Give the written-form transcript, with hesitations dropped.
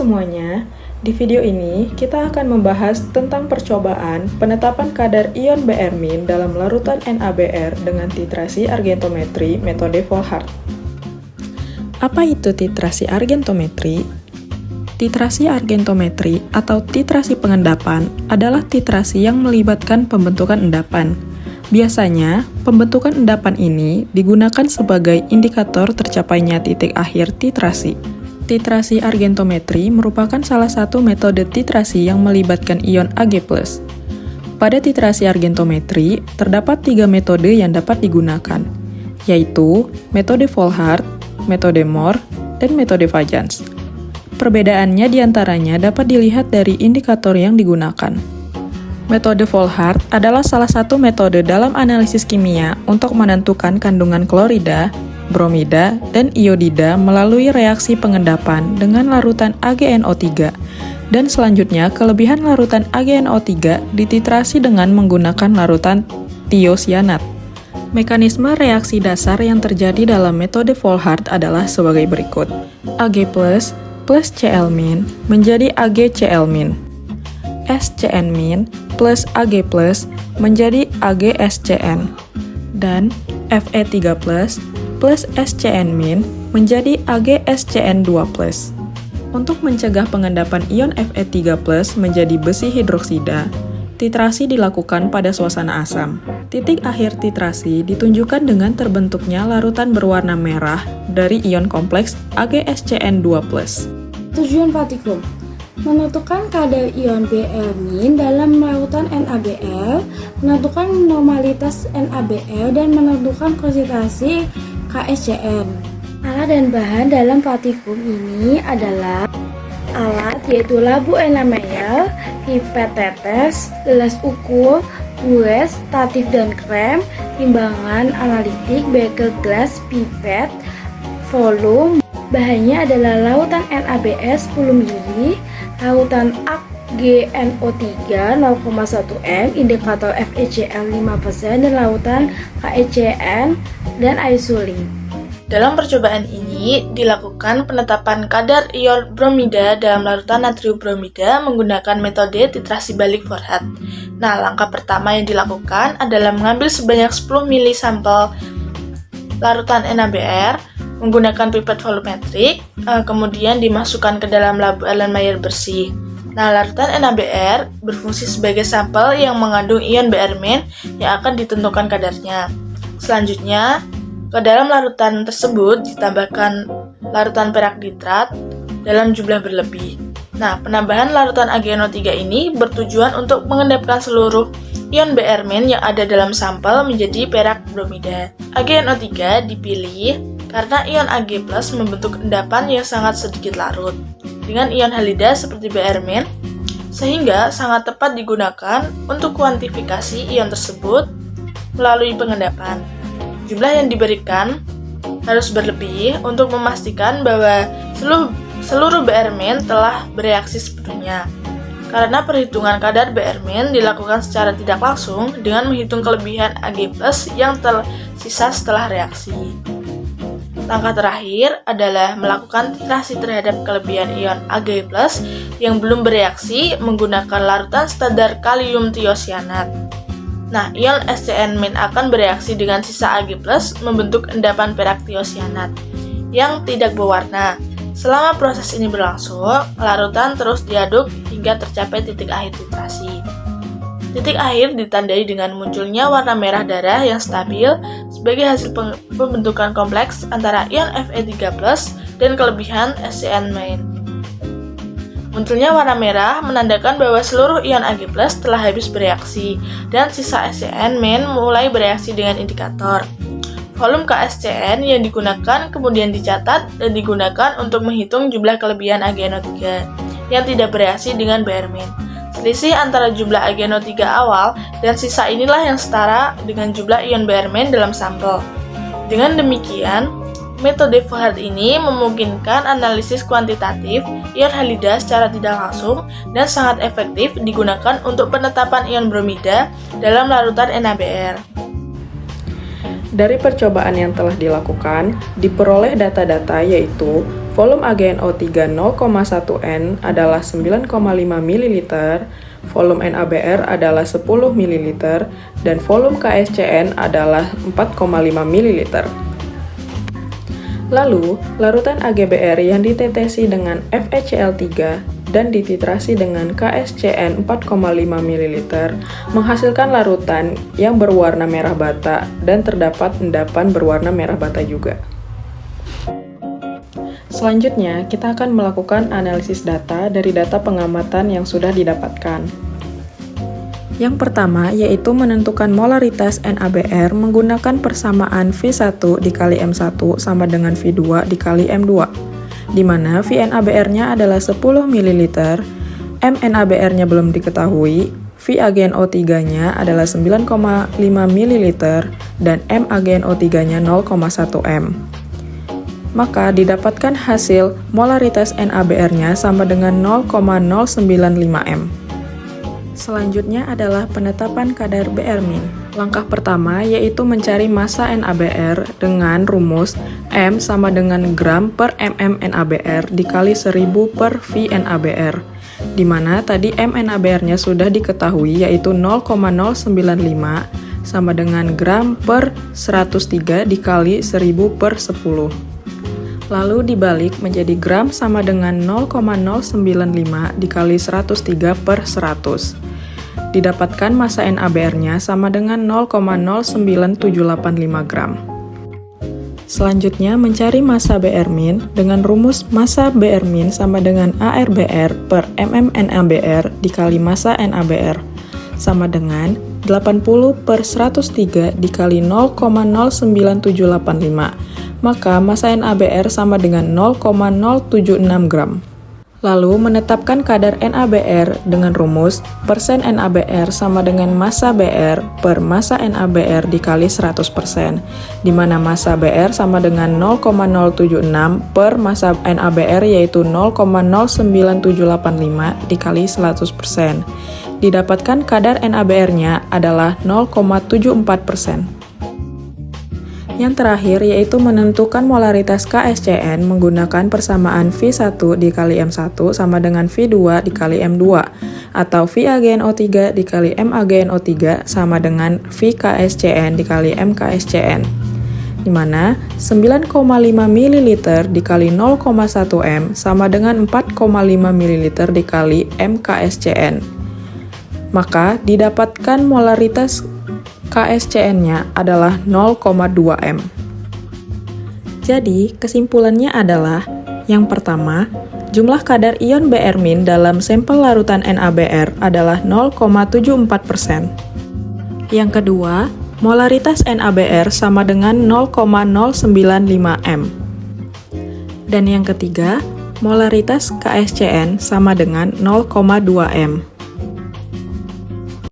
semuanya, di video ini kita akan membahas tentang percobaan penetapan kadar ion Br- dalam larutan NaBr dengan titrasi argentometri metode Volhard. Apa itu titrasi argentometri? Titrasi argentometri atau titrasi pengendapan adalah titrasi yang melibatkan pembentukan endapan. Biasanya, pembentukan endapan ini digunakan sebagai indikator tercapainya titik akhir titrasi. Titrasi argentometri merupakan salah satu metode titrasi yang melibatkan ion Ag+. Pada titrasi argentometri, terdapat 3 metode yang dapat digunakan, yaitu metode Volhard, metode Mohr, dan metode Fajans. Perbedaannya diantaranya dapat dilihat dari indikator yang digunakan. Metode Volhard adalah salah satu metode dalam analisis kimia untuk menentukan kandungan klorida, bromida, dan iodida melalui reaksi pengendapan dengan larutan AgNO3, dan selanjutnya kelebihan larutan AgNO3 dititrasi dengan menggunakan larutan tiosyanat. Mekanisme reaksi dasar yang terjadi dalam metode Volhard adalah sebagai berikut. Ag+ plus Cl- menjadi AgCl-, SCN- plus Ag+ menjadi AgSCN, dan Fe3+ plus SCN- menjadi AgSCN2+. Untuk mencegah pengendapan ion Fe3+ menjadi besi hidroksida, titrasi dilakukan pada suasana asam. Titik akhir titrasi ditunjukkan dengan terbentuknya larutan berwarna merah dari ion kompleks AgSCN2+. Tujuan Vatikum: menentukan kadar ion Br- dalam larutan NaBr, menentukan normalitas NaBr, dan menentukan konsentrasi KSCN. Alat dan bahan dalam Vatikum ini adalah alat yaitu labu enamel, pipet tetes, gelas ukur, bules, statif dan krem, timbangan analitik, beker gelas, pipet, volume. Bahannya adalah lautan NaBr 10 ml, lautan AgNO3 0,1 m, indikator FeCl 5%, dan lautan KECN dan isolin. Dalam percobaan ini dilakukan penetapan kadar ion bromida dalam larutan natrium bromida menggunakan metode titrasi balik Volhard. Nah, langkah pertama yang dilakukan adalah mengambil sebanyak 10 ml sampel larutan NaBr menggunakan pipet volumetrik, kemudian dimasukkan ke dalam labu Erlenmeyer bersih. Nah, larutan NaBr berfungsi sebagai sampel yang mengandung ion Br- yang akan ditentukan kadarnya. Selanjutnya, ke dalam larutan tersebut ditambahkan larutan perak nitrat dalam jumlah berlebih. Nah, penambahan larutan AgNO3 ini bertujuan untuk mengendapkan seluruh ion Br- yang ada dalam sampel menjadi perak bromida. AgNO3 dipilih karena ion Ag+ membentuk endapan yang sangat sedikit larut dengan ion halida seperti Br-, sehingga sangat tepat digunakan untuk kuantifikasi ion tersebut melalui pengendapan. Jumlah yang diberikan harus berlebih untuk memastikan bahwa seluruh Br- telah bereaksi sepenuhnya. Karena perhitungan kadar Br- dilakukan secara tidak langsung dengan menghitung kelebihan Ag+ yang tersisa setelah reaksi. Langkah terakhir adalah melakukan titrasi terhadap kelebihan ion Ag+ yang belum bereaksi menggunakan larutan standar kalium tiosyanat. Nah, ion SCN- akan bereaksi dengan sisa Ag+ membentuk endapan perak tiosyanat yang tidak berwarna. Selama proses ini berlangsung, larutan terus diaduk hingga tercapai titik akhir titrasi. Titik akhir ditandai dengan munculnya warna merah darah yang stabil sebagai hasil pembentukan kompleks antara ion Fe3+ dan kelebihan SCN-. Munculnya warna merah menandakan bahwa seluruh ion Ag+ telah habis bereaksi dan sisa SCN- mulai bereaksi dengan indikator. Volume KSCN yang digunakan kemudian dicatat dan digunakan untuk menghitung jumlah kelebihan AgNO3 yang tidak bereaksi dengan Br-. Selisih antara jumlah AgNO3 awal dan sisa inilah yang setara dengan jumlah ion Br- dalam sampel. Dengan demikian, metode Volhard ini memungkinkan analisis kuantitatif ion halida secara tidak langsung dan sangat efektif digunakan untuk penetapan ion bromida dalam larutan NaBr. Dari percobaan yang telah dilakukan, diperoleh data-data yaitu volume AgNO3 0,1 N adalah 9,5 ml, volume NaBr adalah 10 ml, dan volume KSCN adalah 4,5 ml. Lalu, larutan AgBr yang ditetesi dengan FeCl3 dan dititrasi dengan KSCN 4,5 ml menghasilkan larutan yang berwarna merah bata dan terdapat endapan berwarna merah bata juga. Selanjutnya, kita akan melakukan analisis data dari data pengamatan yang sudah didapatkan. Yang pertama yaitu menentukan molaritas NaBr menggunakan persamaan V1 dikali M1 sama dengan V2 dikali M2, di mana VNaBr-nya adalah 10 ml, MNaBr-nya belum diketahui, VAgNO3-nya adalah 9,5 ml, dan MAgNO3-nya 0,1 M. Maka didapatkan hasil molaritas NaBr-nya sama dengan 0,095 M. Selanjutnya adalah penetapan kadar Br-min. Langkah pertama yaitu mencari massa NaBr dengan rumus M sama dengan gram per mm NaBr dikali 1000 per VNaBr, di mana tadi MNaBr-nya sudah diketahui yaitu 0,095 sama dengan gram per 103 dikali 1000 per 10. Lalu dibalik menjadi gram sama dengan 0,095 dikali 103 per 100. Didapatkan massa NaBr-nya sama dengan 0,09785 gram. Selanjutnya mencari massa Br-min dengan rumus massa Br-min sama dengan ARBr per mm NaBr dikali massa NaBr sama dengan 80 per 103 dikali 0,09785. Maka massa NaBr sama dengan 0,076 gram. Lalu menetapkan kadar NaBr dengan rumus persen NaBr sama dengan massa Br per massa NaBr dikali 100%, di mana massa Br sama dengan 0,076 per massa NaBr yaitu 0,09785 dikali 100%. Didapatkan kadar NaBr-nya adalah 0,74%. Yang terakhir yaitu menentukan molaritas KSCN menggunakan persamaan V1 dikali M1 sama dengan V2 dikali M2 atau VAgNO3 dikali MAgNO3 sama dengan VKSCN dikali MKSCN, di mana 9,5 ml dikali 0,1 M sama dengan 4,5 ml dikali MKSCN. Maka didapatkan molaritas KSCN-nya adalah 0,2 M. Jadi, kesimpulannya adalah yang pertama, jumlah kadar ion Br-min dalam sampel larutan NaBr adalah 0,74%. Yang kedua, molaritas NaBr sama dengan 0,095 M. Dan yang ketiga, molaritas KSCN sama dengan 0,2 M.